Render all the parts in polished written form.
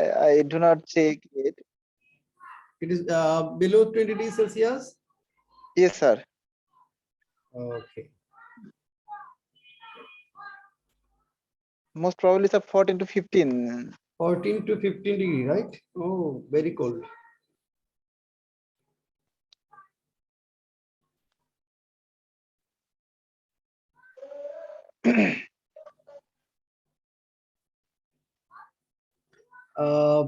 I do not check it. It is below 20 degrees Celsius? Yes, sir. Okay. Most probably, sir, 14 to 15. 14 to 15 degree, right? Oh, very cold. Uh,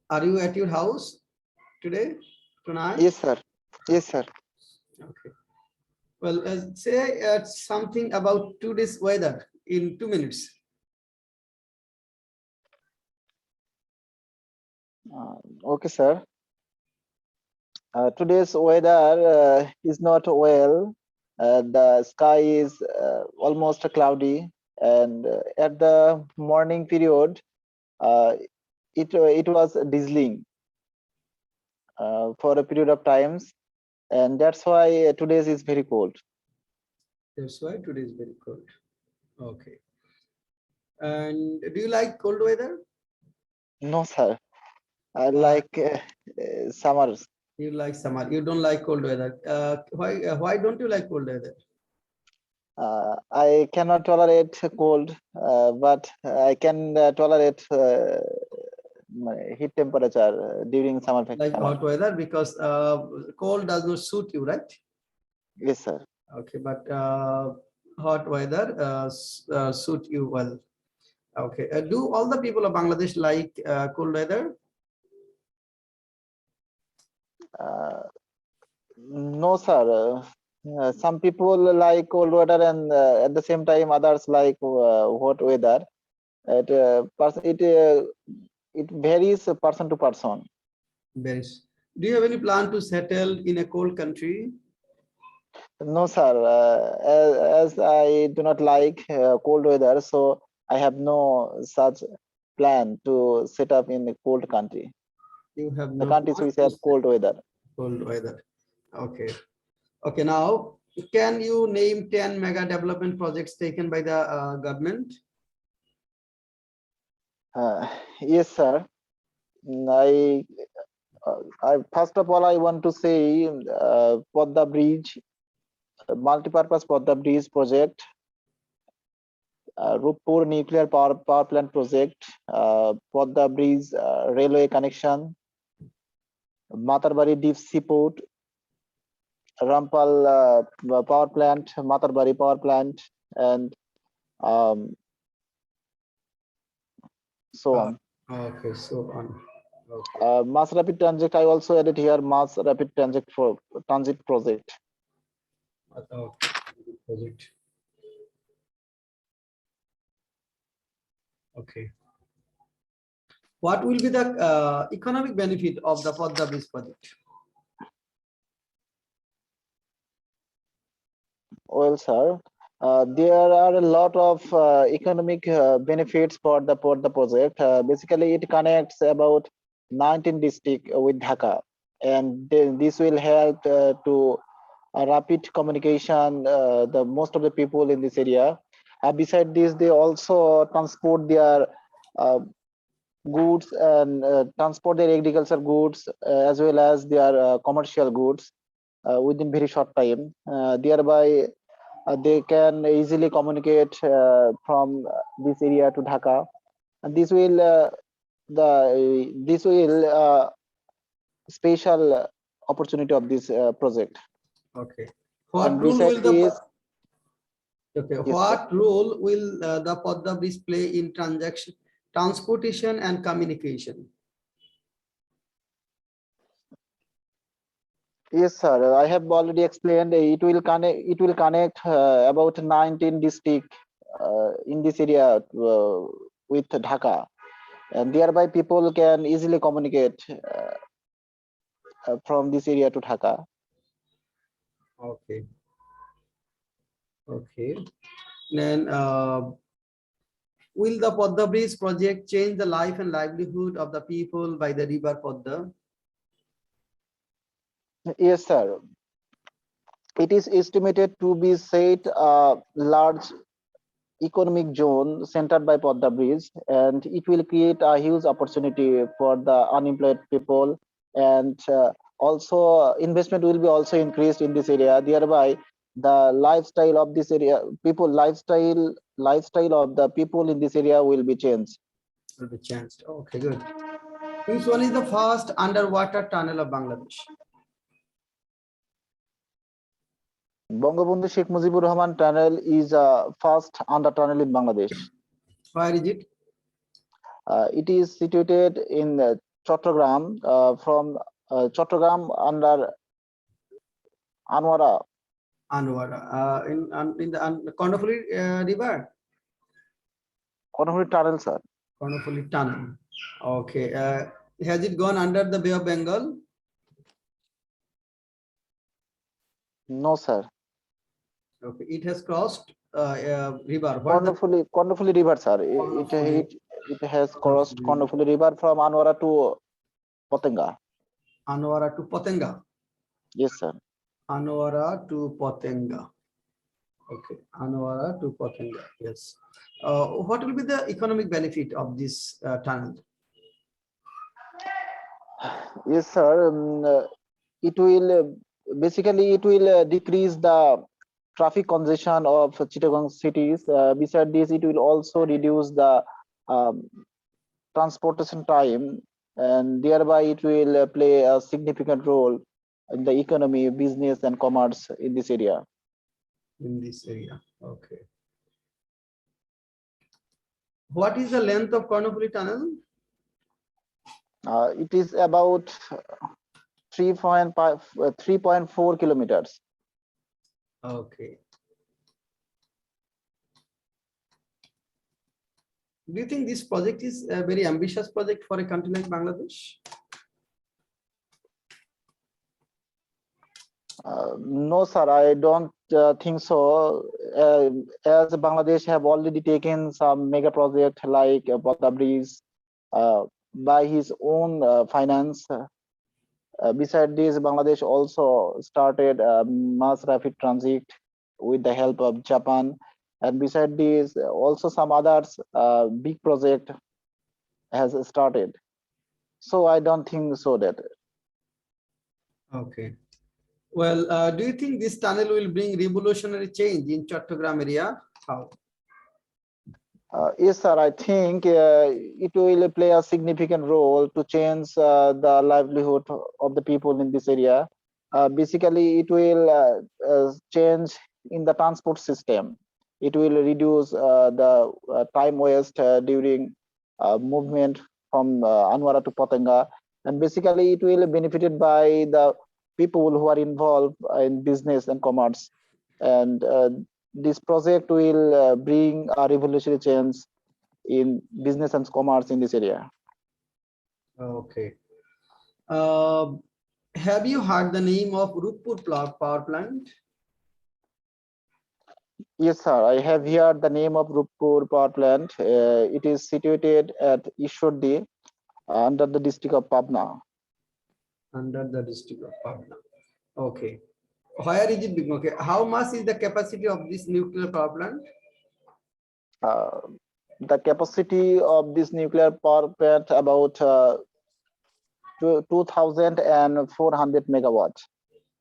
are you at your house today, tonight? Yes, sir. Yes, sir. Okay. Well, say something about today's weather in 2 minutes. Okay, sir. Today's weather is not well. The sky is almost cloudy, and at the morning period, uh, it was drizzling for a period of times, and that's why today's is very cold. That's why today is very cold. Okay. And do you like cold weather? No, sir. I Why? like summers. You like summer. You don't like cold weather. Why don't you like cold weather? I cannot tolerate cold, but I can tolerate heat temperature during summer. Like Summer. hot weather because cold does not suit you, right? Yes, sir. Okay, but hot weather suit you well. Okay. Do all the people of Bangladesh like cold weather? Uh, no, sir. Some people like cold weather, and at the same time, others like hot weather. It varies person to person. Very. Do you have any plan to settle in a cold country? No, sir. As I do not like cold weather, so I have no such plan to set up in a cold country. You have The no countries plan which to have settle cold weather. cold weather. Okay. Okay. Now, can you name 10 mega development projects taken by the government? Yes, sir. I, first of all, I want to say Podda Bridge, multi-purpose Podda Bridge project, Rupur nuclear power plant project, Podda Bridge railway connection, Matarbari deep seaport, Rampal power plant, Matarbari power plant, and um, so on. Okay. So on. Okay. Mass rapid transit, I also added here mass rapid transit project. Project. Okay. What will be the economic benefit of the Podda Bridge project? Well, sir, there are a lot of economic benefits for the project. Basically, it connects about 19 districts with Dhaka, and this will help to rapid communication. The most of the people in this area. Beside this, they also transport their uh, goods and transport their agriculture goods as well as their commercial goods within very short time. Thereby, they can easily communicate from this area to Dhaka, and this will special opportunity of this project. Okay. And What role beside will this, yes, sir. what role will the Podda Bridge play in transportation and communication? Yes, sir. I have already explained. It will connect. It will connect about 19 districts in this area with Dhaka, and thereby people can easily communicate from this area to Dhaka. Okay. Okay. Then, will the Podda Bridge project change the life and livelihood of the people by the river Podda? Yes, sir. It is estimated to be set a large economic zone centered by Podda Bridge, and it will create a huge opportunity for the unemployed people, and also investment will be also increased in this area. Thereby, the lifestyle of this area, lifestyle of the people in this area will be changed. Will be changed. Okay, good. Which one is the first underwater tunnel of Bangladesh? Bangabandhu Sheikh Mujibur Rahman Tunnel is first under tunnel in Bangladesh. Where is it? It is situated in Chattogram, from Chattogram under Anwara. Anwara. In the Condofoley River? Conhoy Tunnel, sir. Condofoley Tunnel. Okay. Has it gone under the Bay of Bengal? No, sir. Okay. It has crossed river. What the Condofoley River, sir. Condofoley. It has crossed Condofoley River from Anwara to Potenga. Anwara to Potenga. Yes, sir. Anwara to Potenga. Okay, Anwara to Potenga. Yes. What will be the economic benefit of this tunnel? Yes, sir. It will basically it will decrease the traffic congestion of Chittagong cities. Beside this, it will also reduce the um, transportation time, and thereby it will play a significant role in the economy, business, and commerce in this area. In this area. Okay. What is the length of Carnivory tunnel? It is about 3.4 kilometers. Okay. Do you think this project is a very ambitious project for a country like Bangladesh? No, sir, I don't think so. As Bangladesh have already taken some mega project like Bota Bridge by his own finance. Beside this, Bangladesh also started mass rapid transit with the help of Japan. And beside this, also some others big project has started. So I don't think so that. Okay. Well, do you think this tunnel will bring revolutionary change in Chattogram area? How? Yes, sir. I think it will play a significant role to change the livelihood of the people in this area. Basically, it will change in the transport system. It will reduce the time waste during movement from Anwara to Potanga, and basically, it will benefited by the people who are involved in business and commerce, and this project will bring a revolutionary change in business and commerce in this area. Okay. Have you heard the name of Rupur power plant? Yes, sir. I have here the name of Rupur power plant. It is situated at Ishwardi under the district of Pabna. Under the district of Patna. Okay. Where is it big? Okay. How much is the capacity of this nuclear power plant? The capacity of this nuclear power plant about 2,400 megawatts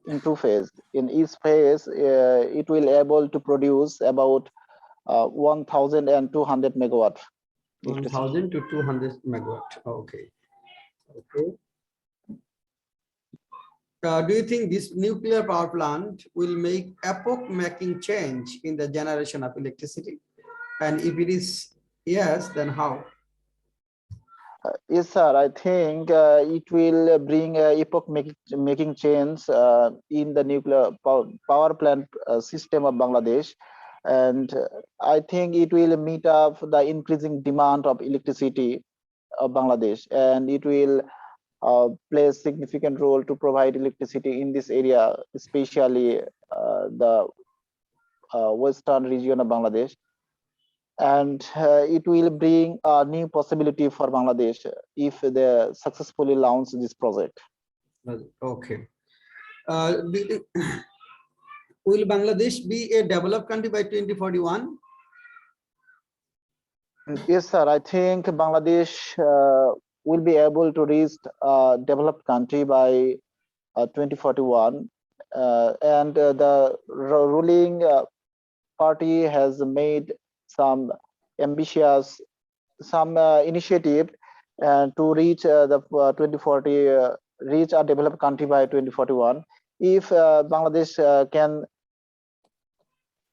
in two phases. In each phase, it will able to produce about 1,200 megawatt. 1,000 to 200 megawatt. Okay. Okay. Do you think this nuclear power plant will make epoch-making change in the generation of electricity? And if it is yes, then how? Yes, sir. I think it will bring epoch-making change in the nuclear power plant system of Bangladesh, and I think it will meet up the increasing demand of electricity of Bangladesh, and it will play a significant role to provide electricity in this area, especially the western region of Bangladesh. And it will bring a new possibility for Bangladesh if they successfully launch this project. Okay. Will Bangladesh be a developed country by 2041? Yes, sir. I think Bangladesh will be able to reach a developed country by 2041, and the ruling party has made some ambitious initiative to reach the 2040 reach a developed country by 2041. If Bangladesh can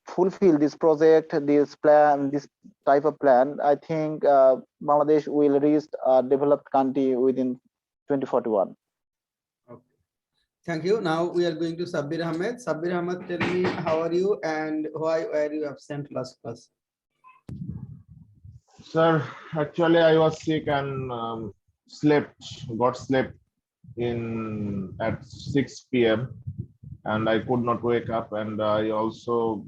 fulfill this project, this plan, this type of plan, I think Bangladesh will reach a developed country within 2041. Okay. Thank you. Now we are going to Sabir Ahmed. Sabir Ahmed, tell me, how are you and why were you absent last class? Sir, actually I was sick and got slept in at 6 p.m. and I could not wake up, and I also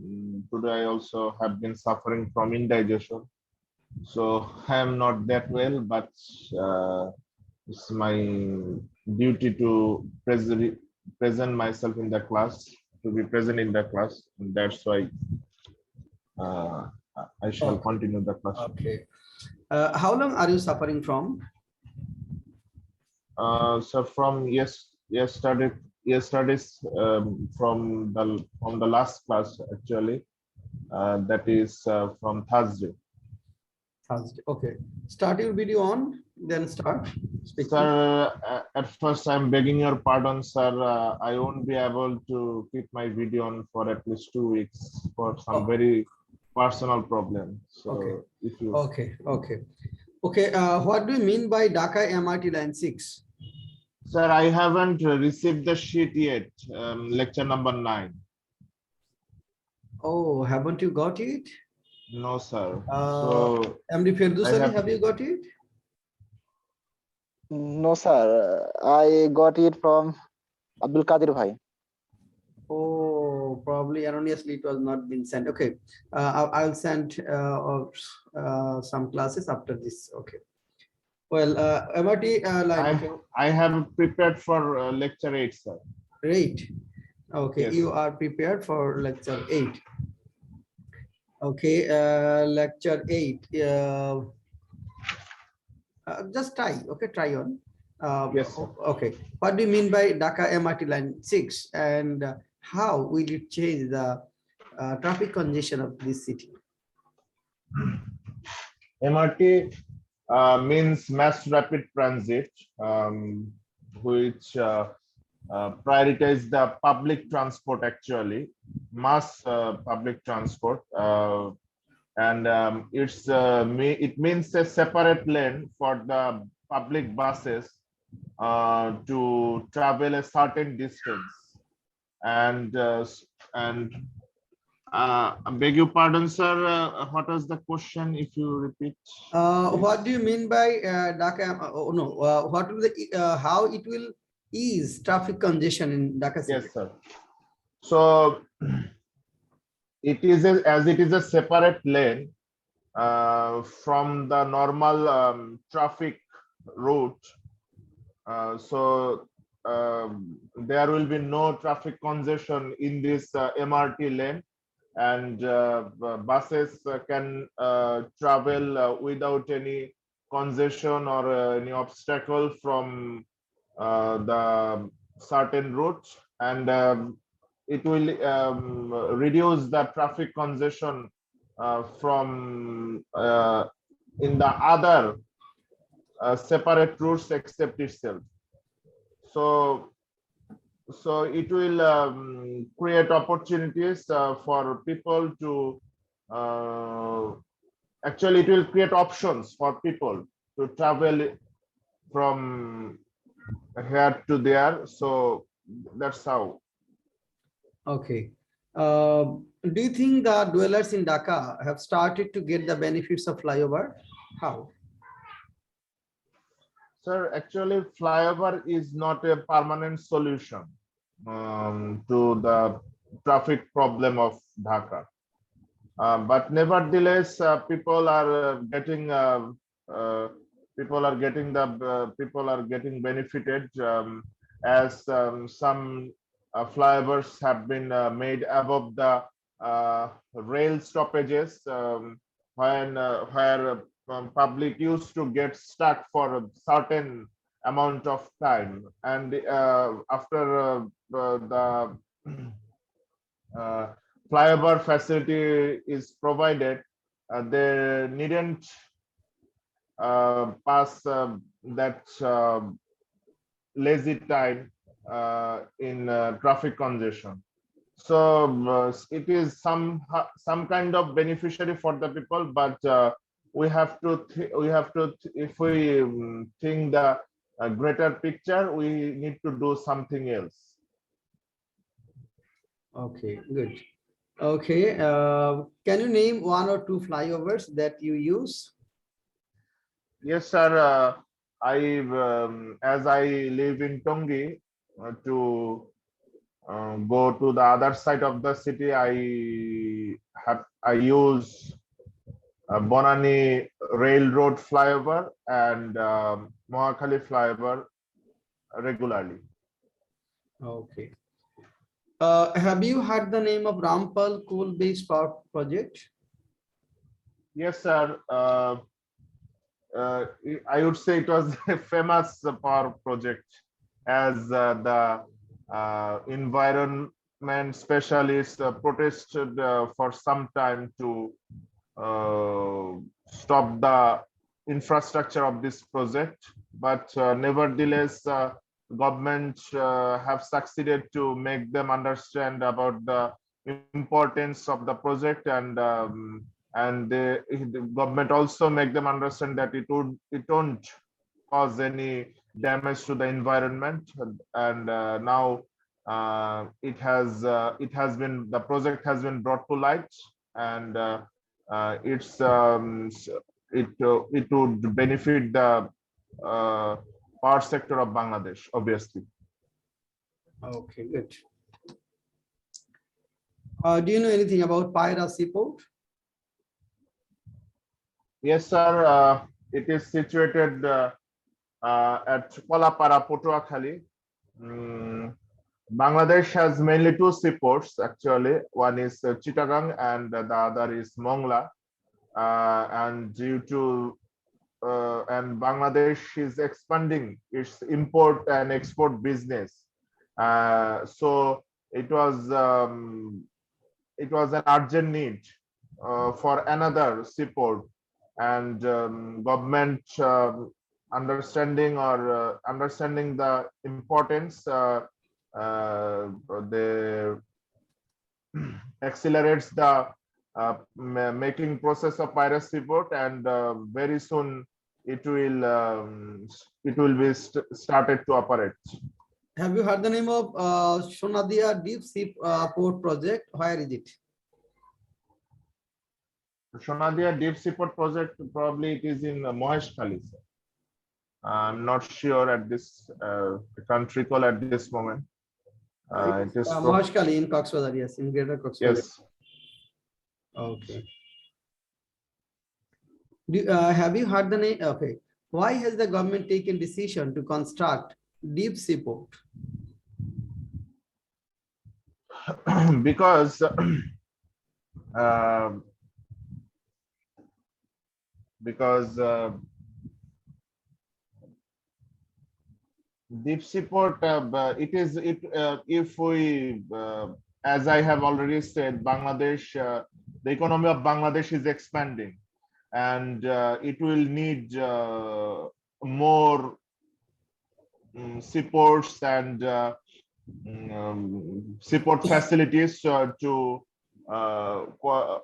today I also have been suffering from indigestion. So I am not that well, but it's my duty to present myself in the class, to be present in the class, and that's why uh, I shall Okay. continue the class. Okay. How long are you suffering from? So from yesterday's from the last class actually, that is from Thursday. Thursday. Okay. Start your video on, then start speaking. Sir, at first I'm begging your pardon, sir. I won't be able to keep my video on for at least 2 weeks for some very personal problem. So Okay. if you Okay. What do you mean by Dhaka MRT line 6? Sir, I haven't received the sheet yet. Lecture number 9. Oh, haven't you got it? No, sir. So MD Firdous Ali, have you got it? No, sir. I got it from Abdul Qadir Bhai. Oh, probably erroneously it was not been sent. Okay, I'll send some classes after this. Okay. Well, MRT line. I have prepared for lecture 8, sir. Great. Okay, Yes, you sir. are prepared for lecture 8. Okay, lecture 8. Just try. Okay, try on. Yes, sir. Okay. What do you mean by Dhaka MRT line 6, and how will it change the traffic congestion of this city? MRT means mass rapid transit, which prioritize the public transport actually, mass public transport, and it means a separate lane for the public buses to travel a certain distance, and I beg your pardon, sir. What was the question? If you repeat. What do you mean by Dhaka? What will how it will ease traffic congestion in Dhaka city? Yes, sir. So it is as it is a separate lane from the normal traffic route. So there will be no traffic congestion in this MRT lane, and buses can travel without any congestion or any obstacle from the certain route, and it will reduce the traffic congestion from in the other separate routes except itself. So it will create opportunities for people to actually it will create options for people to travel from here to there. So that's how. Okay. Do you think the dwellers in Dhaka have started to get the benefits of flyover? How? Sir, actually flyover is not a permanent solution to the traffic problem of Dhaka. But nevertheless, people are getting benefited as some flyovers have been made above the rail stoppages, where public used to get stuck for a certain amount of time, and after the uh, flyover facility is provided, they needn't pass that lazy time in traffic congestion. So it is some kind of beneficiary for the people, but if we think the greater picture, we need to do something else. Okay, good. Okay, can you name one or two flyovers that you use? Yes, sir. As I live in Tongi, to go to the other side of the city, I use Bonani Railroad flyover and Mohakali flyover regularly. Okay. Have you heard the name of Rampal coal-based power project? Yes, sir. I would say it was a famous power project, as the environment specialists protested for some time to stop the infrastructure of this project, but nevertheless government have succeeded to make them understand about the importance of the project, and the government also make them understand that it won't cause any damage to the environment, and now the project has been brought to light, and it would benefit the power sector of Bangladesh, obviously. Okay, good. Do you know anything about Paira Seaport? Yes, sir. It is situated at Kolapara, Patuakhali. Bangladesh has mainly two seaports, actually. One is Chittagong and the other is Mongla. And Bangladesh is expanding its import and export business. So it was an urgent need for another seaport, and government understanding the importance, they accelerates the making process of piracy seaport, and very soon it will be started to operate. Have you heard the name of Sonadia Deep Sea Port project? Where is it? Sonadia Deep Seaport project, probably it is in Moheshkhali. I'm not sure at this, I can't recall at this moment. It is Moheshkhali in Coxbazar, yes, in Greater Coxbazar. Yes. Okay. Have you heard the name? Okay. Why has the government taken decision to construct deep sea port? Because deep sea port, if we as I have already said, Bangladesh, the economy of Bangladesh is expanding, and it will need more seaports and seaport facilities to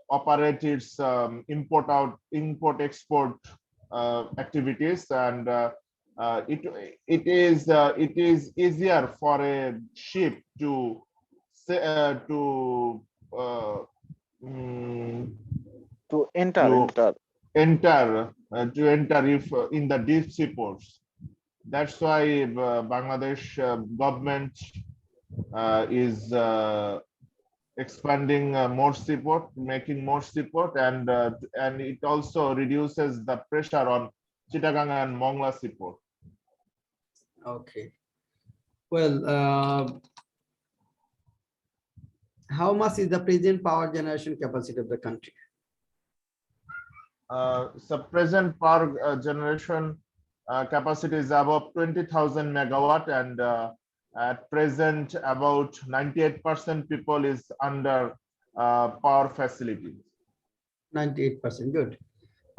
operate its import export activities, and it is easier for a ship to enter. enter if in the deep sea ports. That's why Bangladesh government is expanding more seaport, making more seaport, and it also reduces the pressure on Chittagong and Mongla seaport. Okay. Well, how much is the present power generation capacity of the country? So present power generation capacity is above 20,000 megawatt, and at present about 98% people is under power facilities. 98%, good.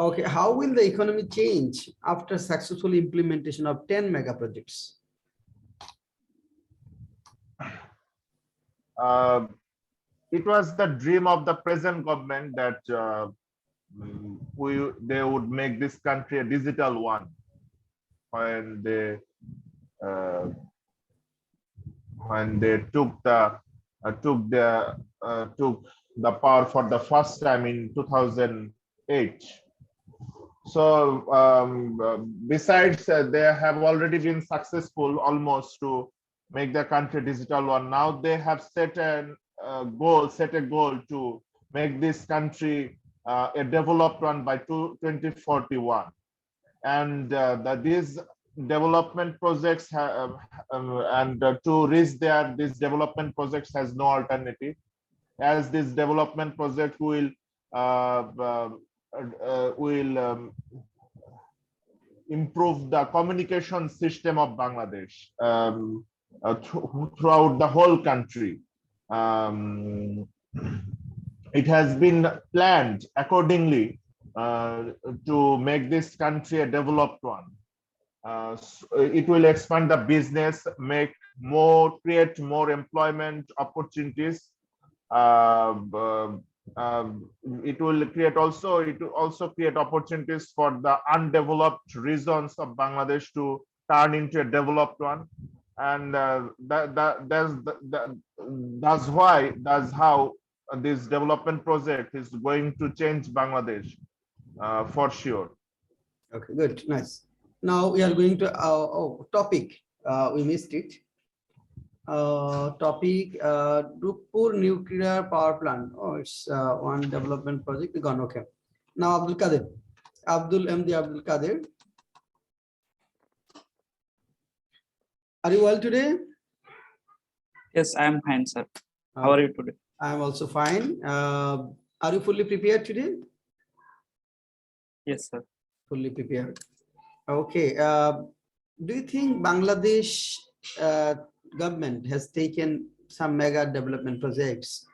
Okay, how will the economy change after successful implementation of 10 mega projects? It was the dream of the present government that they would make this country a digital one when they uh, took the power for the first time in 2008. So besides, they have already been successful almost to make the country digital one. Now they have set a goal to make this country a developed one by 2041. And these development projects to reach there, these development projects has no alternative, as this development project will improve the communication system of Bangladesh throughout the whole country. It has been planned accordingly to make this country a developed one. So it will expand the business, create more employment opportunities. It will also create opportunities for the undeveloped regions of Bangladesh to turn into a developed one, and that's how this development project is going to change Bangladesh for sure. Okay, good, nice. Now we are going to topic. We missed it. Topic Rupur nuclear power plant. Oh, it's one development project gone. Okay. Now Abdul Kadir. Abdul Kadir. Are you well today? Yes, I am fine, sir. How are you today? I am also fine. Are you fully prepared today? Yes, sir. Fully prepared. Okay. Do you think Bangladesh government has taken some mega development projects,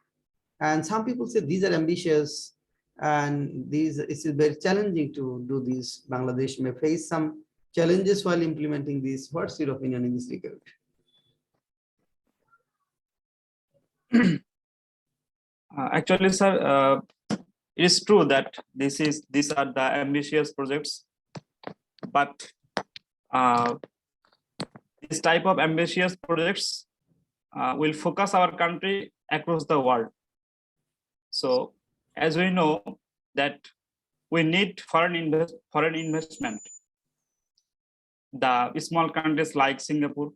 and some people say these are ambitious and it's very challenging to do this? Bangladesh may face some challenges while implementing this. What's your opinion in this regard? Actually, sir, it is true that these are the ambitious projects, but this type of ambitious projects will focus our country across the world. So, as we know that we need foreign investment. The small countries like Singapore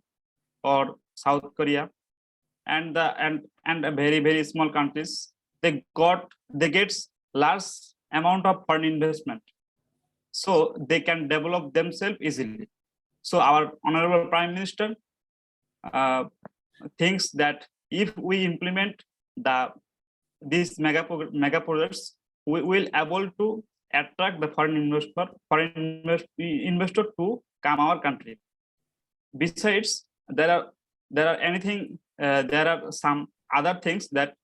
or South Korea and the very small countries, they get large amount of foreign investment, so they can develop themselves easily. So our honorable Prime Minister thinks that if we implement these mega projects, we will able to attract the foreign investor to come our country. Besides, there are some other things that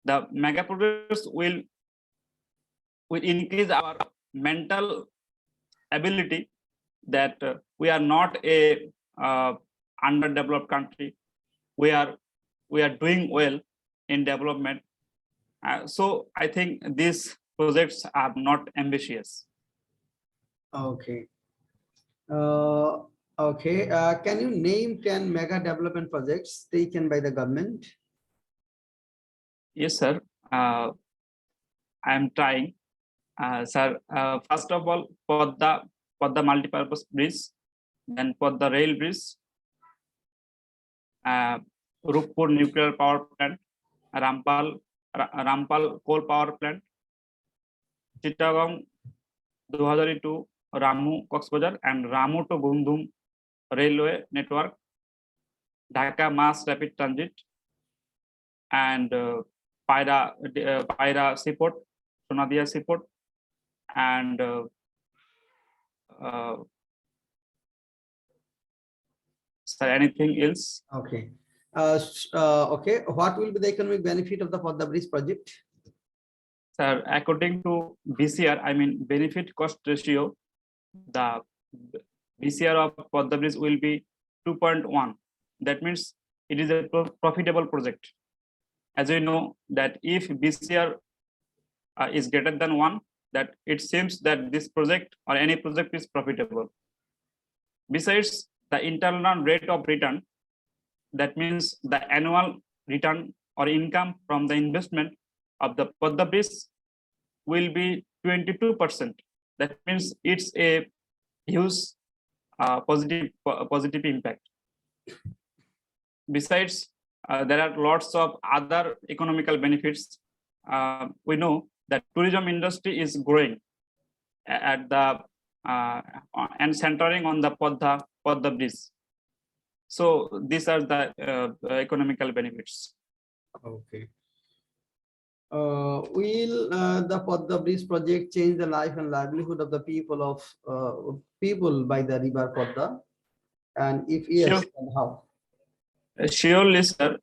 the mega projects will increase our mental ability that we are not a underdeveloped country. We are doing well in development. So I think these projects are not ambitious. Okay. Okay. Can you name 10 mega development projects taken by the government? Yes, sir. I am trying. Sir, first of all, for the multipurpose bridge, then for the rail bridge, Rupur nuclear power plant, Rampal coal power plant, Chittagong 2002 Ramu Coxbazar and Ramu to Gundum railway network, Dhaka mass rapid transit, and Paira seaport, Sonadia seaport, and sir, anything else? Okay. Okay. What will be the economic benefit of the Podda Bridge project? Sir, according to BCR, I mean benefit cost ratio, the BCR of Podda Bridge will be 2.1. That means it is a profitable project. As we know that if BCR is greater than 1, that it seems that this project or any project is profitable. Besides the internal rate of return, that means the annual return or income from the investment of the Podda Bridge will be 22%. That means it's a huge positive impact. Besides, there are lots of other economical benefits. We know that tourism industry is growing at the and centering on the Podda Bridge. So these are the economical benefits. Okay. Will the Podda Bridge project change the life and livelihood of the people by the river Podda? And if yes, Sure. then how? Surely, sir,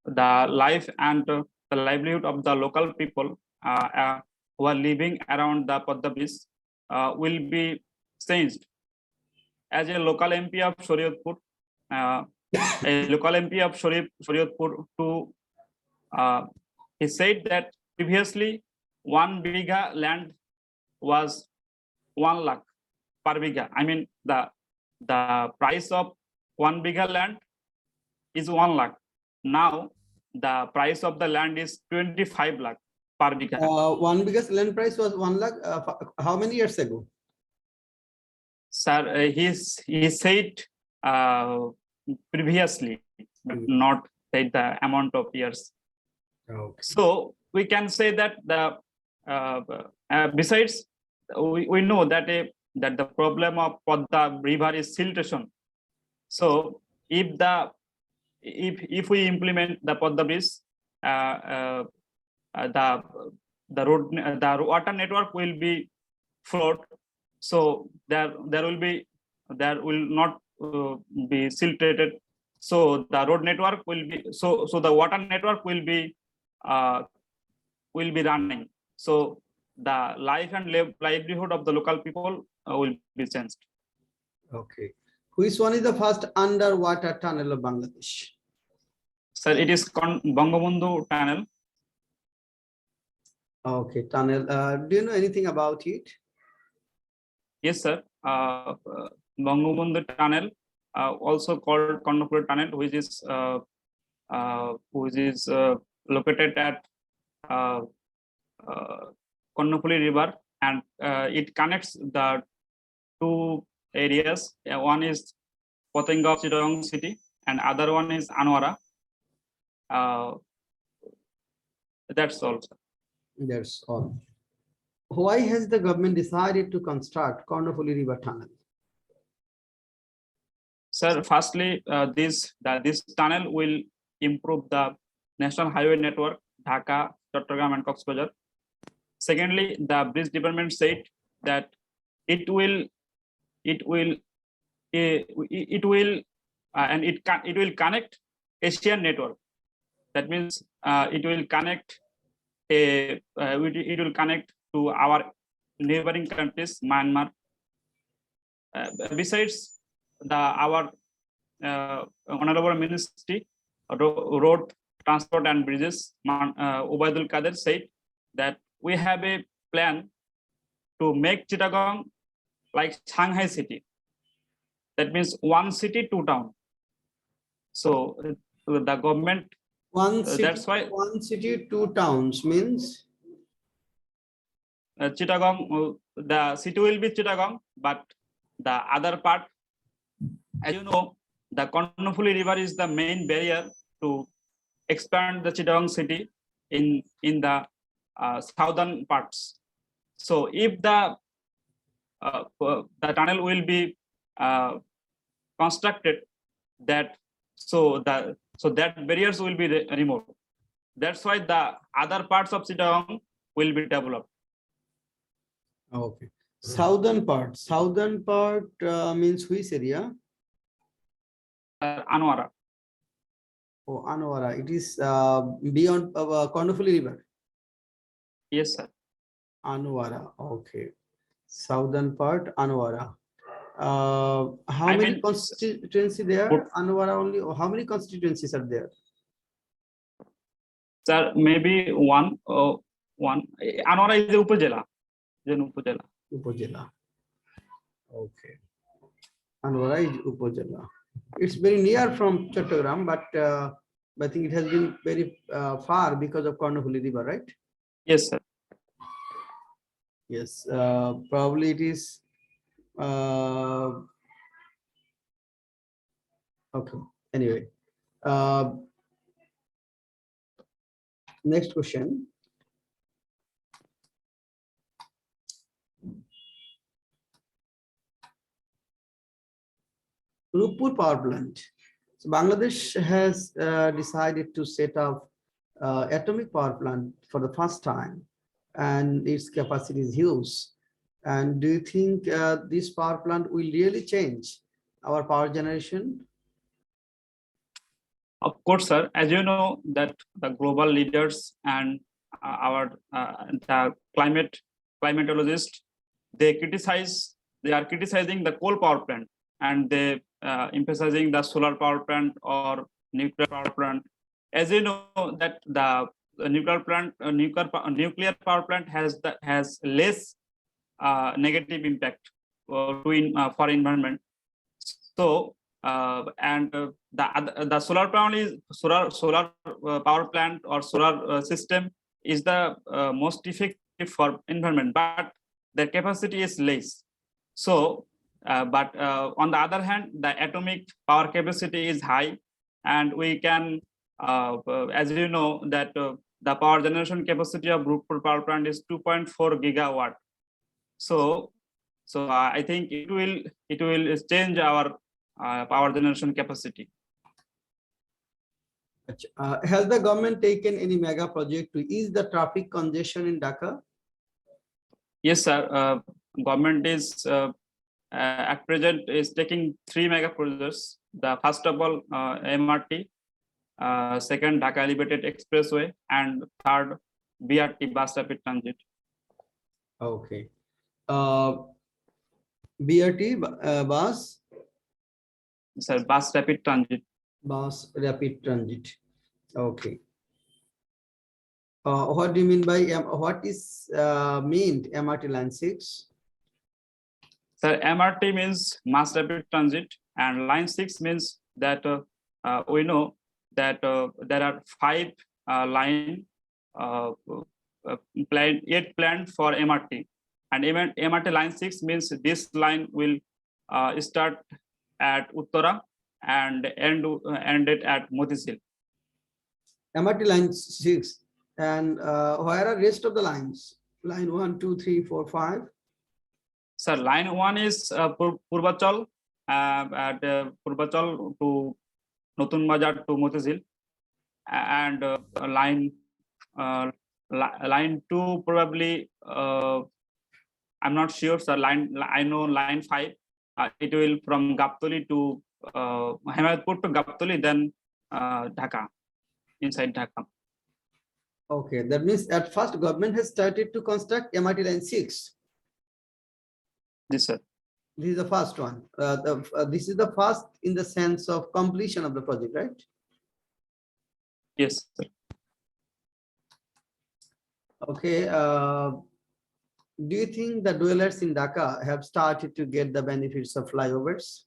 the life and the livelihood of the local people who are living around the Podda Bridge will be changed. As a local MP of Shariatpur, he said that previously 1 bigha land was 1 lakh per bigha. I mean the price of 1 bigha land is 1 lakh. Now the price of the land is 25 lakh per bigha. 1 biggest land price was 1 lakh. How many years ago? Sir, he said previously, but not said the amount of years. Okay. So we can say that the besides we know that that the problem of Podda river is siltation. So if we implement the Podda Bridge, the water network will be flowed. So there will not be siltated. So the road network will be so the water network will be running. So the life and livelihood of the local people will be changed. Okay. Which one is the first underwater tunnel of Bangladesh? Sir, it is Bangabandhu Tunnel. Okay, tunnel. Do you know anything about it? Yes, sir. Bangabandhu Tunnel, also called Carnivory Tunnel, which is located at Carnivory River, and it connects the two areas. One is Potanga of Chittagong city, and other one is Anwara. That's all, sir. That's all. Why has the government decided to construct Carnivory River Tunnel? Sir, firstly, this tunnel will improve the national highway network, Dhaka, Chattogram, and Coxbazar. Secondly, the bridge department said that it will connect Asian network. That means it will connect to our neighboring countries, Myanmar. Besides, our Honorable Ministry, Road, Transport and Bridges, Ubaidul Kader, said that we have a plan to make Chittagong like Shanghai city. That means 1 city, 2 towns. So the government. That's why 1 city, 2 towns means Chittagong, the city will be Chittagong, but the other part, as you know, the Carnivory River is the main barrier to expand the Chittagong city in the southern parts. So if the tunnel will be constructed, that barriers will be removed. That's why the other parts of Chittagong will be developed. Okay. Southern part means which area? Anwara. Oh, Anwara. It is beyond Connovoli River. Yes, sir. Anwara. Okay. Southern part, Anwara. How I many mean, constituencies there? Good. Anwara only. Or how many constituencies are there? Sir, maybe one. Anwara is the Upajela. Upajela. Upajala. Okay. Anwara is Upajala. It's very near from Chattogram, but I think it has been very far because of Connovoli River, right? Yes, sir. Yes. Probably it is. Okay. Anyway. Next question. Rupur power plant. So Bangladesh has decided to set up atomic power plant for the first time, and its capacity is huge. And do you think this power plant will really change our power generation? Of course, sir. As you know, that the global leaders and the climatologists, they are criticizing the coal power plant, and they emphasizing the solar power plant or nuclear power plant. As you know, that the nuclear power plant has less negative impact for environment. So the solar power plant or solar system is the most effective for environment, but their capacity is less. So, but on the other hand, the atomic power capacity is high, and we can, as you know, that the power generation capacity of Rupur power plant is 2.4 gigawatt. So I think it will change our power generation capacity. Has the government taken any mega project to ease the traffic congestion in Dhaka? Yes, sir. Government is at present is taking 3 mega projects. The first of all, MRT, second Dhaka Elevated Expressway, and third BRT, Bus Rapid Transit. Okay. BRT bus? Sir, Bus Rapid Transit. Bus Rapid Transit. Okay. What do you mean by what is meant MRT line 6? Sir, MRT means Mass Rapid Transit, and line 6 means that we know that there are 5 line planned for MRT, and MRT line 6 means this line will start at Uttara and end it at Motisil. MRT line 6, and where are rest of the lines? Line 1, 2, 3, 4, 5. Sir, line 1 is Purvachal at Purvachal to Notun Bazar to Motisil, and line 2 probably I'm not sure, sir. I know line 5. It will from Gaptoli to Himayatpur to Gaptoli, then Dhaka, inside Dhaka. Okay, that means at first government has started to construct MRT line 6. Yes, sir. This is the first one. This is the first in the sense of completion of the project, right? Yes, sir. Okay. Do you think the dwellers in Dhaka have started to get the benefits of flyovers?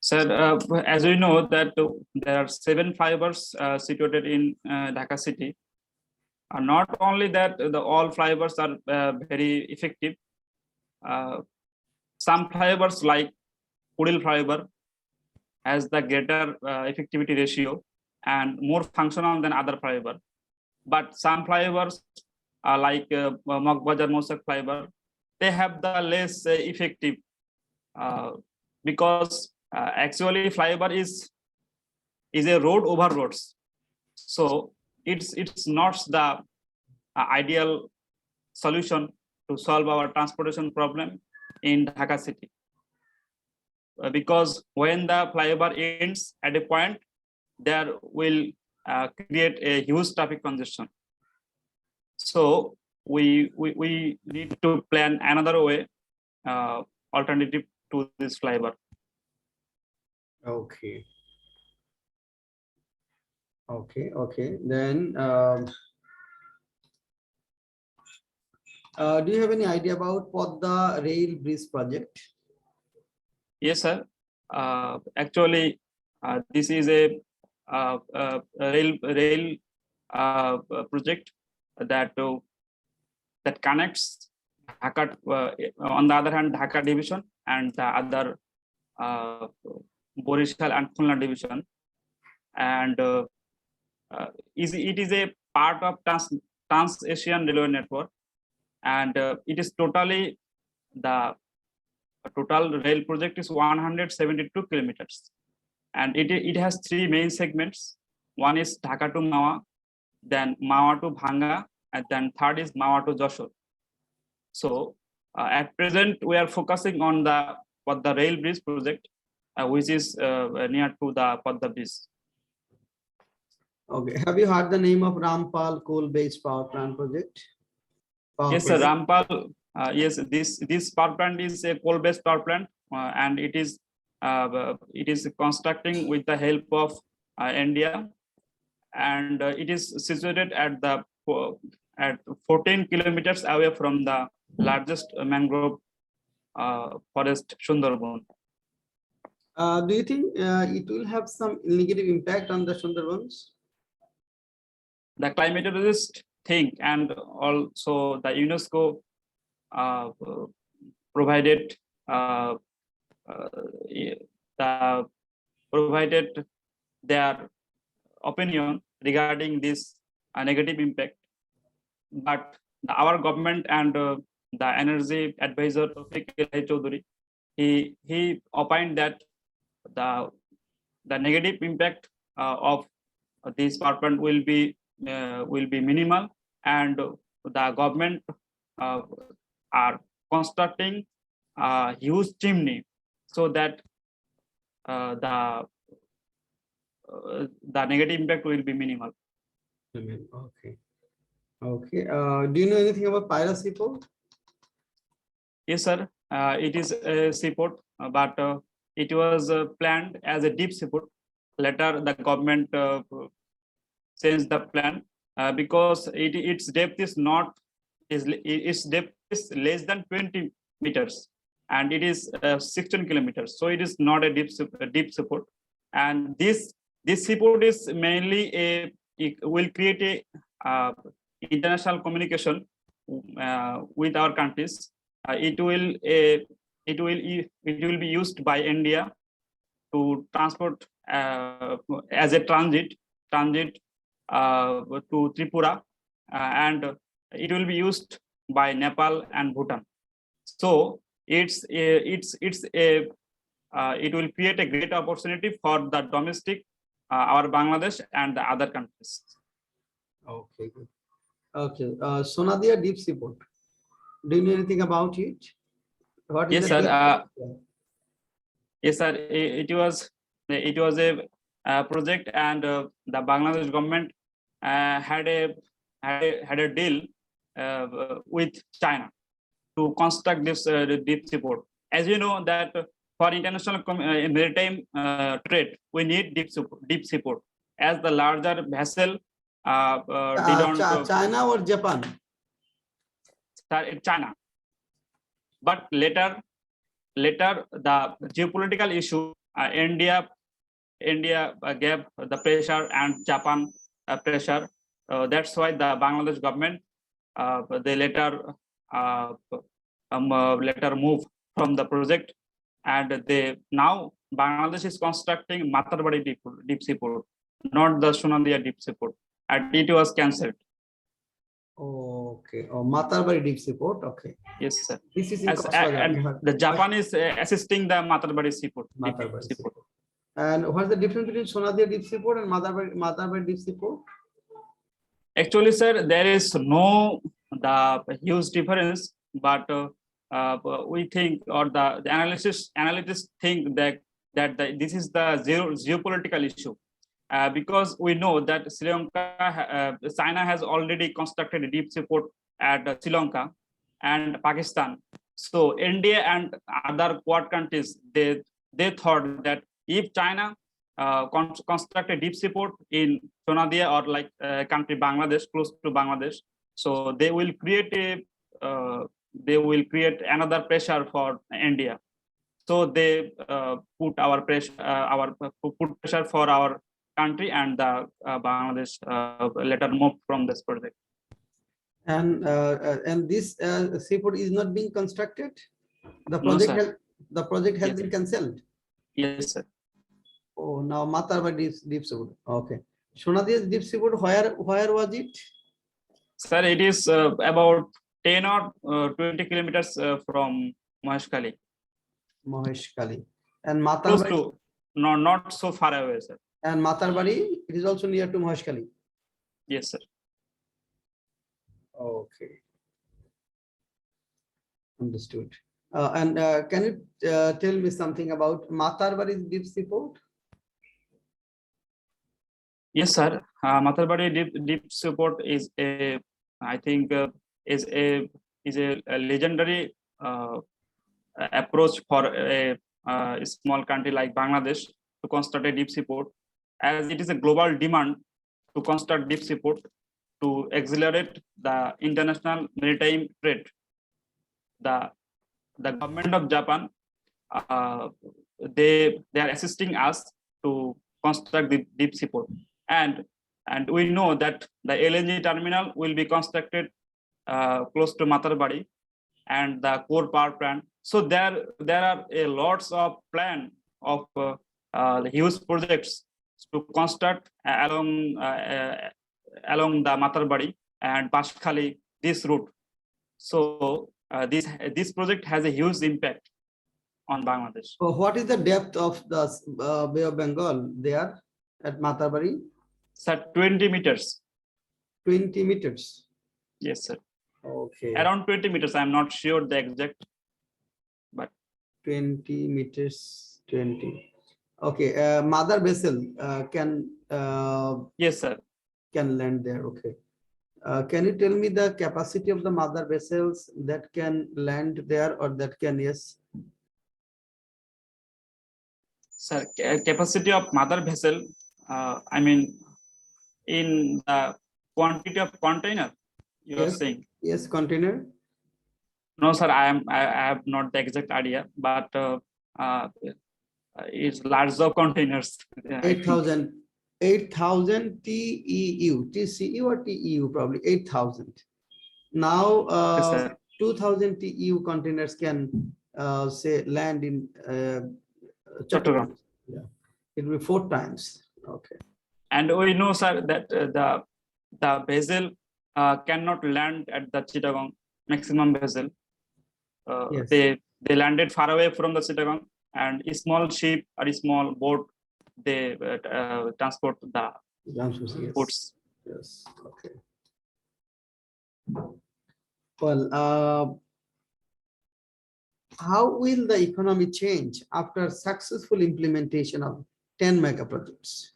Sir, as we know that there are 7 flyovers situated in Dhaka city. Not only that, all flyovers are very effective. Some flyovers like Kudil flyover has the greater effectivity ratio and more functional than other flyover. But some flyovers like Mokbazar Mosak flyover, they have the less effective because actually flyover is a road over roads. So it's not the ideal solution to solve our transportation problem in Dhaka city. Because when the flyover ends at a point, there will create a huge traffic congestion. So we need to plan another way, alternative to this flyover. Okay. Okay. Then, do you have any idea about Podda Rail Bridge project? Yes, sir. Actually, this is a rail project that connects Dhaka, on the other hand, Dhaka division and the other Borishal and Khulna division, and it is a part of Trans-Asian Railway Network, and it is totally the total rail project is 172 kilometers, and it has three main segments. One is Dhaka to Mawa, then Mawa to Bhanga, and then third is Mawa to Joshore. So at present we are focusing on the rail bridge project, which is near to the Podda bridge. Okay. Have you heard the name of Rampal coal-based power plant project? Yes, sir. Rampal. Yes, this power plant is a coal-based power plant, and it is constructing with the help of India, and it is situated at 14 kilometers away from the largest mangrove forest, Sundarban. Do you think it will have some negative impact on the Sundarbans? The climatologists think, and also the UNESCO provided their opinion regarding this negative impact, but our government and the energy advisor Tawfiq Chaudhary, he opined that the negative impact of this power plant will be minimal, and the government are constructing a huge chimney so that the negative impact will be minimal. Okay. Do you know anything about Pyra seaport? Yes, sir. It is a seaport, but it was planned as a deep seaport. Later, the government changed the plan because its depth is less than 20 meters, and it is 16 kilometers. So it is not a deep seaport, and this seaport is mainly it will create a international communication with our countries. It will be used by India to transport as a transit to Tripura, and it will be used by Nepal and Bhutan. So it will create a great opportunity for the domestic, our Bangladesh and the other countries. Okay, good. Okay, Sonadia deep seaport. Do you know anything about it? What is Yes, sir. Yes, sir. It was a project, and the Bangladesh government had a deal with China to construct this deep seaport. As you know that for international maritime trade, we need deep seaport, as the larger vessel China or Japan? China. But later the geopolitical issue, India gave the pressure and Japan pressure. That's why the Bangladesh government they later moved from the project, and now Bangladesh is constructing Matarbari deep seaport, not the Sonadia deep seaport, and it was cancelled. Okay. Oh, Matarbari deep seaport. Okay. Yes, sir. This is in and the Japan is assisting the Matarbari seaport. Seaport. And what's the difference between Sonadia deep seaport and Matarbari deep seaport? Actually, sir, there is no the huge difference, but we think, or the analysts think this is the geopolitical issue, because we know that China has already constructed a deep seaport at Sri Lanka and Pakistan. So India and other Quad countries, they thought that if China construct a deep seaport in Sonadia, or like country Bangladesh, close to Bangladesh, so they will create another pressure for India. So they put pressure for our country, and the Bangladesh later moved from this project. And this seaport is not being constructed. The No, project sir. has Yes. been cancelled. Yes, sir. Oh, now Matarbari deep seaport. Okay. Sonadia's deep seaport, where was it? Sir, it is about 10 or 20 kilometers from Maheshkhali. Maheshkhali. And Close Matarbari, to, no, not so far away, sir. and Matarbari, it is also near to Maheshkhali. Yes, sir. Okay. Understood. And can you tell me something about Matarbari's deep seaport? Yes, sir. Matarbari deep seaport is a, I think, is a legendary approach for a small country like Bangladesh to construct a deep seaport, as it is a global demand to construct deep seaport to accelerate the international maritime trade. The government of Japan, they are assisting us to construct the deep seaport, and we know that the LNG terminal will be constructed close to Matarbari, and the core power plant. So there are a lots of plan of the huge projects to construct along the Matarbari and Pashkhali, this route. So this project has a huge impact on Bangladesh. So what is the depth of the Bay of Bengal there at Matarbari? Sir, 20 meters. 20 meters. Yes, sir. Okay. Around 20 meters. I'm not sure the exact, but 20 meters, 20. Okay. Mother vessel can yes, sir. can land there. Okay. Can you tell me the capacity of the mother vessels that can land there, or that can, yes? Sir, capacity of mother vessel, I mean, in the quantity of container, you are Yes. saying? Yes, container. No, sir, I have not the exact idea, but it's large of containers. I think. 8,000 TEU, TCU or TEU, probably 8,000. Now, Yes, sir. 2,000 TEU containers can say land in Chattogram. Yeah, it will be 4 times. Okay. And we know, sir, that the vessel cannot land at the Chittagong maximum vessel. Yes. They landed far away from the Chittagong, and a small ship or a small boat, they transport the Yes. goods. Yes. Okay. Well, how will the economy change after successful implementation of 10 mega projects?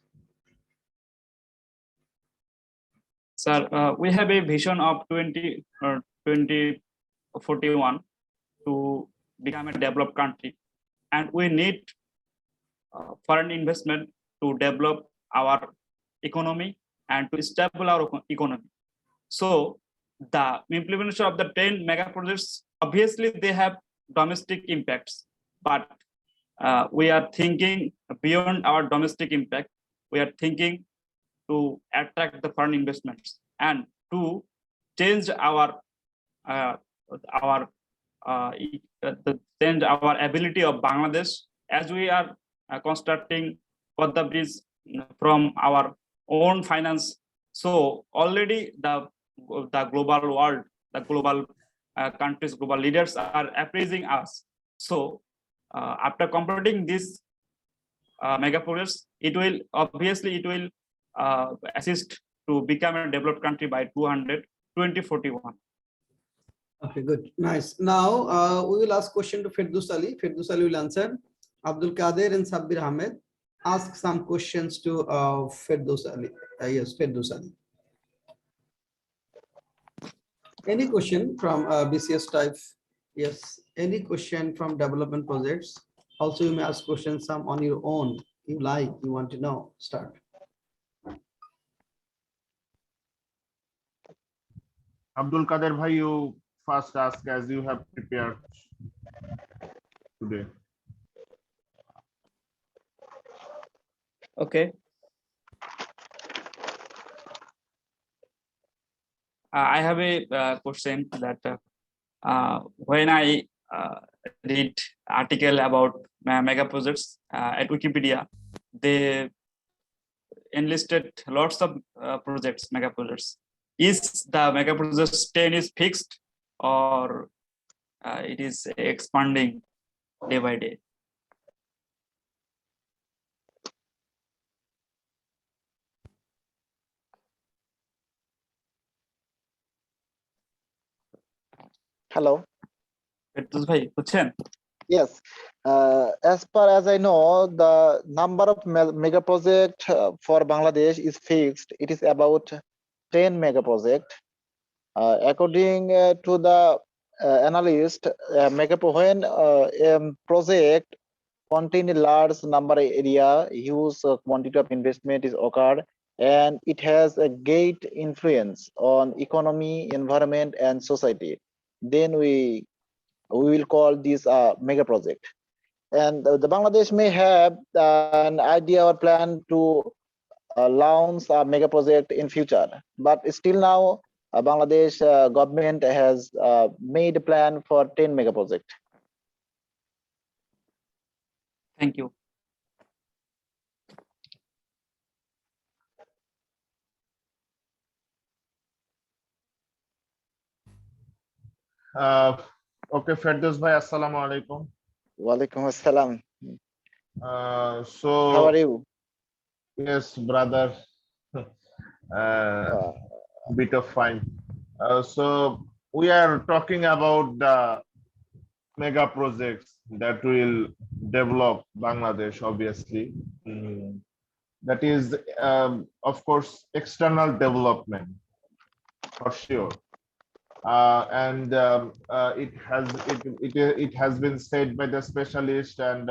Sir, we have a vision of 2041 to become a developed country, and we need foreign investment to develop our economy and to stabilize our economy. So the implementation of the 10 mega projects, obviously they have domestic impacts, but we are thinking beyond our domestic impact. We are thinking to attract the foreign investments and to change our ability of Bangladesh, as we are constructing Padma Bridge from our own finance. So already the global world, the global countries, global leaders are appraising us. So after completing this mega projects, it will assist to become a developed country by 2041. Okay, good, nice. Now we will ask question to Firdaus Ali. Firdaus Ali will answer. Abdul Kader and Sabir Ahmed ask some questions to Firdaus Ali. Yes, Firdaus Ali. Any question from BCS type? Yes, any question from development projects? Also, you may ask questions some on your own. You like, you want to know. Start. Abdul Kader bhai, you first ask as you have prepared today. Okay. I have a question that when I read article about mega projects at Wikipedia, they enlisted lots of projects, mega projects. Is the mega projects 10 is fixed or it is expanding day by day? Hello. Firdaus bhai, বুঝছেন? Yes. As far as I know, the number of mega project for Bangladesh is fixed. It is about 10 mega project. According to the analyst, when a project contain a large number of area, huge quantity of investment is occurred, and it has a great influence on economy, environment, and society. Then we will call this a mega project. And the Bangladesh may have an idea or plan to launch a mega project in future, but still now Bangladesh government has made a plan for 10 mega project. Thank you. Okay, Firdaus bhai, assalamu alaikum. Walaikum assalam. So How are you? yes, brother. Bit of fine. So we are talking about the mega projects that will develop Bangladesh, obviously. That is, of course, external development for sure. And it has been said by the specialist and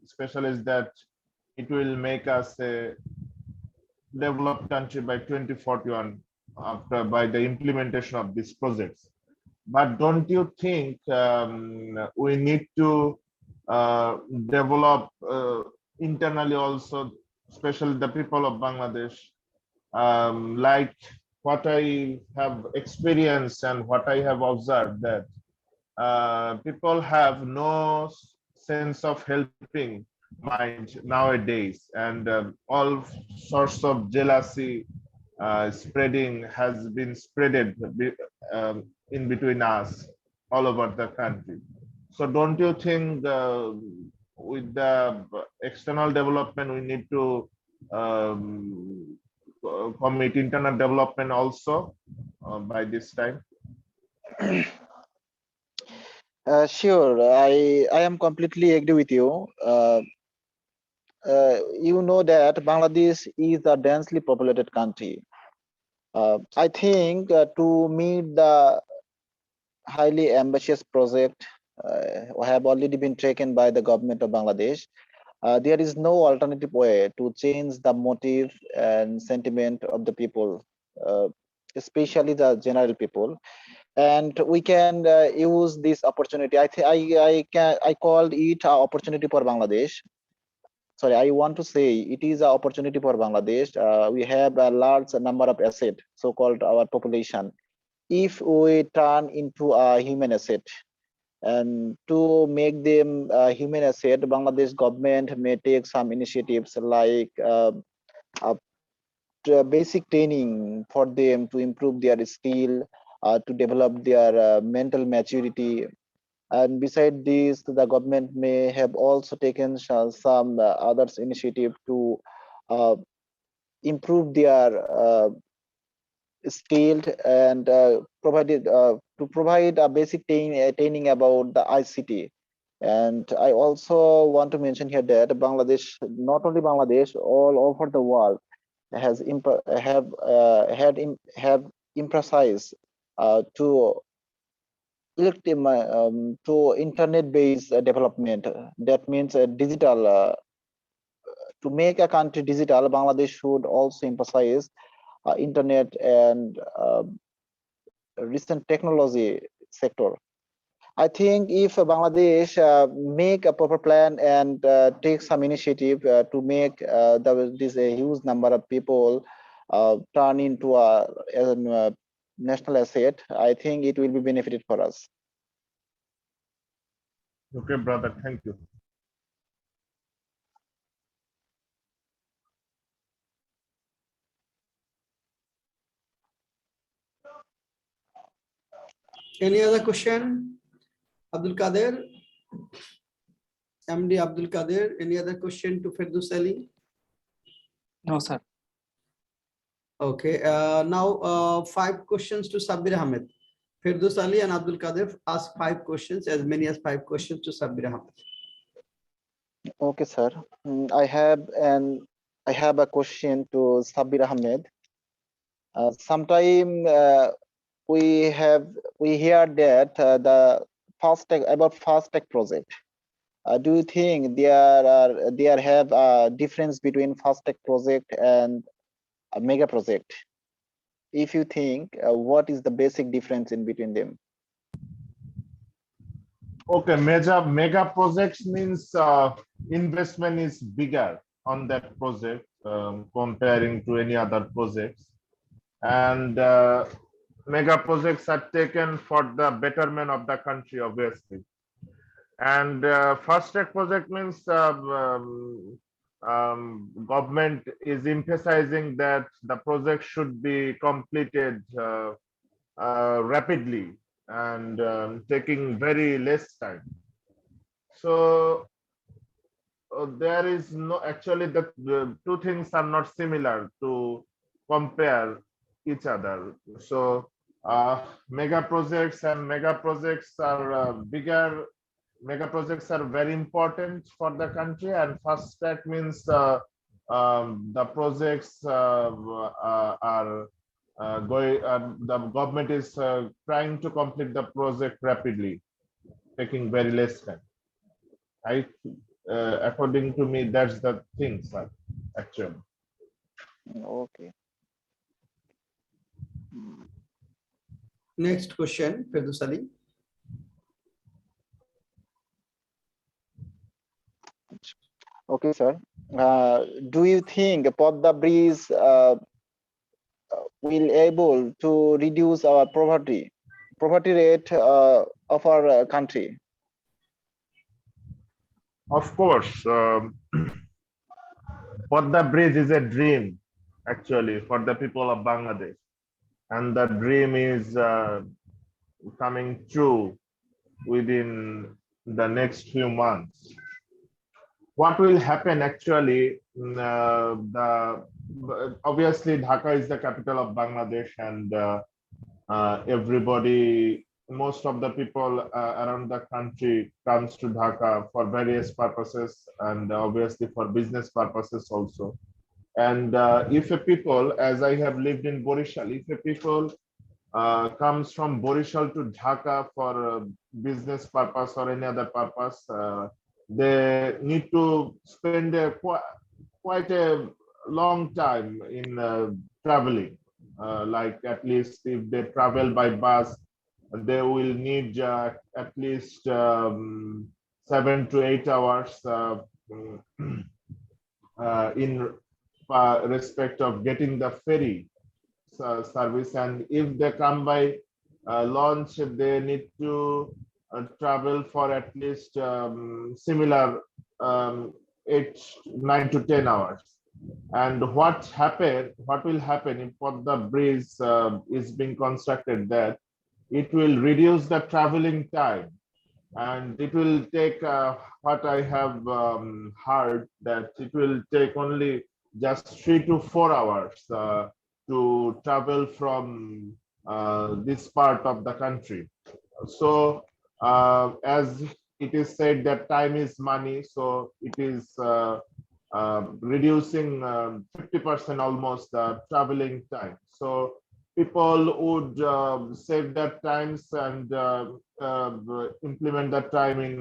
specialists that it will make us a developed country by 2041 by the implementation of these projects. But don't you think we need to develop internally also, especially the people of Bangladesh, like what I have experienced and what I have observed, that people have no sense of helping mind nowadays, and all sorts of jealousy spreading has been spreaded in between us all over the country. So don't you think with the external development we need to commit internal development also by this time? Sure, I am completely agree with you. You know that Bangladesh is a densely populated country. I think to meet the highly ambitious project have already been taken by the government of Bangladesh, there is no alternative way to change the motive and sentiment of the people, especially the general people. And we can use this opportunity. I called it an opportunity for Bangladesh. Sorry, I want to say it is an opportunity for Bangladesh. We have a large number of asset, so-called our population. If we turn into a human asset, and to make them a human asset, Bangladesh government may take some initiatives like basic training for them to improve their skill, to develop their mental maturity. And beside this, the government may have also taken some others initiative to improve their skilled and to provide a basic training about the ICT. And I also want to mention here that Bangladesh, not only Bangladesh, all over the world has have emphasized to to internet-based development. That means digital. To make a country digital, Bangladesh should also emphasize internet and recent technology sector. I think if Bangladesh make a proper plan and take some initiative to make this a huge number of people turn into a national asset, I think it will be benefited for us. Okay, brother, thank you. Any other question? Abdul Kader? MD Abdul Kader, any other question to Firdous Ali? No, sir. Okay, now 5 questions to Sabir Ahmed. Firdous Ali and Abdul Kader ask 5 questions, as many as 5 questions to Sabir Ahmed. Okay, sir. I have a question to Sabir Ahmed. Sometime we hear that the FASTag project. Do you think there have a difference between FASTag project and a mega project? If you think, what is the basic difference in between them? Okay, mega projects means investment is bigger on that project comparing to any other projects, and mega projects are taken for the betterment of the country, obviously. And fast track project means government is emphasizing that the project should be completed rapidly and taking very less time. So there is no, actually the two things are not similar to compare each other. So mega projects are bigger. Mega projects are very important for the country, and fast track means the projects are going. The government is trying to complete the project rapidly, taking very less time. According to me, that's the thing, sir. Actually. Okay. Next question, Firdous Ali. Okay, sir. Do you think Podda Bridge will able to reduce our poverty rate of our country? Of course, Podda Bridge is a dream, actually, for the people of Bangladesh, and the dream is coming true within the next few months. What will happen actually? Obviously Dhaka is the capital of Bangladesh, and everybody, most of the people around the country comes to Dhaka for various purposes, and obviously for business purposes also. And if a people, as I have lived in Borishal, if a people comes from Borishal to Dhaka for business purpose or any other purpose, they need to spend quite a long time in traveling. Like at least if they travel by bus, they will need at least 7 to 8 hours in respect of getting the ferry service. And if they come by launch, they need to travel for at least similar 9 to 10 hours. And what will happen if the bridge is being constructed, that it will reduce the traveling time, and it will take what I have heard, that it will take only just 3 to 4 hours to travel from this part of the country. So as it is said that time is money, so it is reducing 50% almost the traveling time. So people would save their times and implement that time in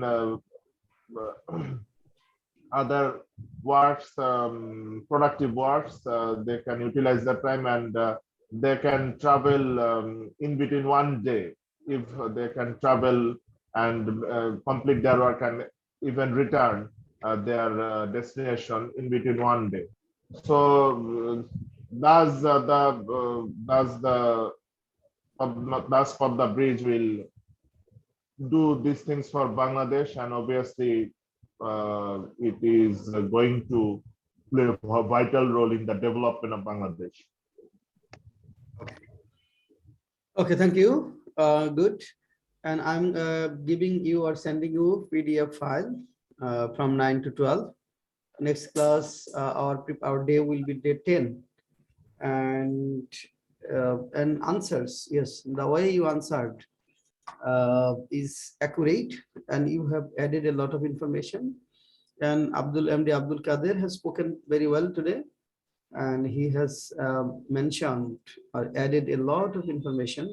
other works, productive works. They can utilize that time and they can travel in between one day if they can travel and complete their work and even return their destination in between one day. So thus for the bridge will do these things for Bangladesh, and obviously it is going to play a vital role in the development of Bangladesh. Okay, thank you. Good. And I'm giving you or sending you PDF file from 9 to 12. Next class, our day will be day 10. And answers, yes, the way you answered is accurate, and you have added a lot of information. And MD Abdul Kader has spoken very well today, and he has mentioned or added a lot of information,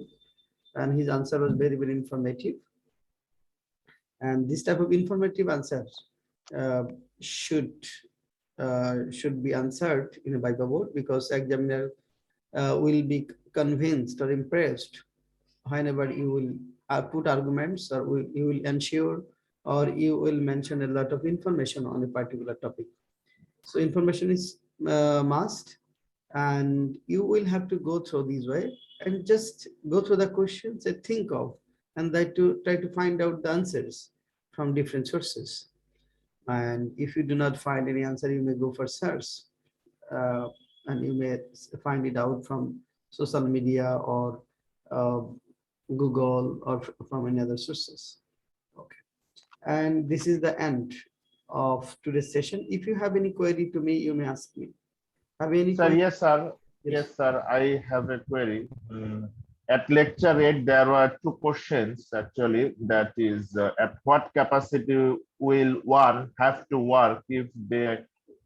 and his answer was very, very informative. And this type of informative answers should be answered in a Viva board, because examiner will be convinced or impressed whenever you will put arguments, or you will ensure, or you will mention a lot of information on a particular topic. So information is must, and you will have to go through this way and just go through the questions and think of, and try to find out the answers from different sources. And if you do not find any answer, you may go for search, and you may find it out from social media or Google or from any other sources. Okay. And this is the end of today's session. If you have any query to me, you may ask me. Have any Sir, query? yes, sir. Yes, sir. I have a query. At lecture 8, there were 2 questions actually. That is, at what capacity will one have to work if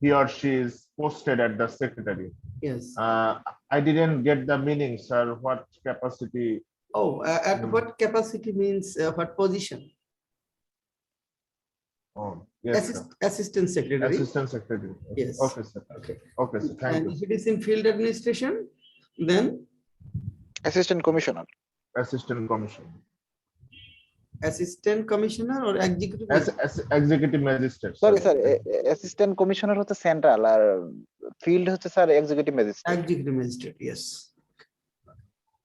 he or she is posted at the secretary? Yes. I didn't get the meaning, sir. What capacity? Oh, at what capacity means what position? Oh, yes, sir. Assistant secretary. Assistant secretary. Yes. Okay, sir. Okay. Okay, sir. Thank And you. if it is in field administration, then Assistant Commissioner. Assistant commissioner. assistant commissioner or executive? Executive magistrate. Sorry, sir. Assistant Commissioner হচ্ছে central আর field হচ্ছে sir executive magistrate. Executive magistrate, yes.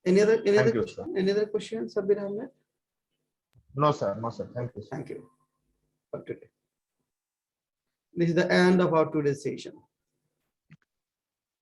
Any other Thank you, question? Any other question, Sabir Ahmed? No, sir. No, sir. Thank you, sir. Thank you for today. This is the end of our today's session.